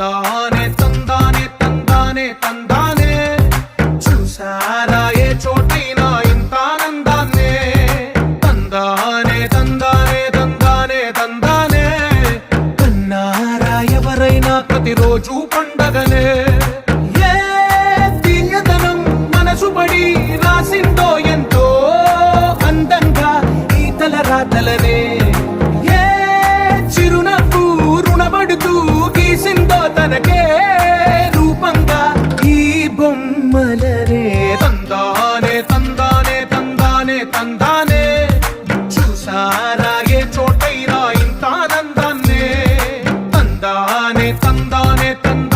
తందానే తందానే తందానే తందానే చూసారా ఏ చోటైనా ఇంత ఆనందాన్నే తందానే తందానే తందానే తందానే కన్నారా ఎవరైనా ప్రతిరోజు పండగనే ఏ తీయదనం మనసు పడి రాసిందో ఎంతో అందంగా ఈ తలరాతలనే ఏ చిరునవ్వు రుణపడుతూ గీసిందో తనకే రూపంగా ఈ బొమ్మలనే తందానే తందానే తందానే తందానే చూసారా ఏ చోటైనా ఇంత ఆనందాన్నే తందానే తందానే తందానే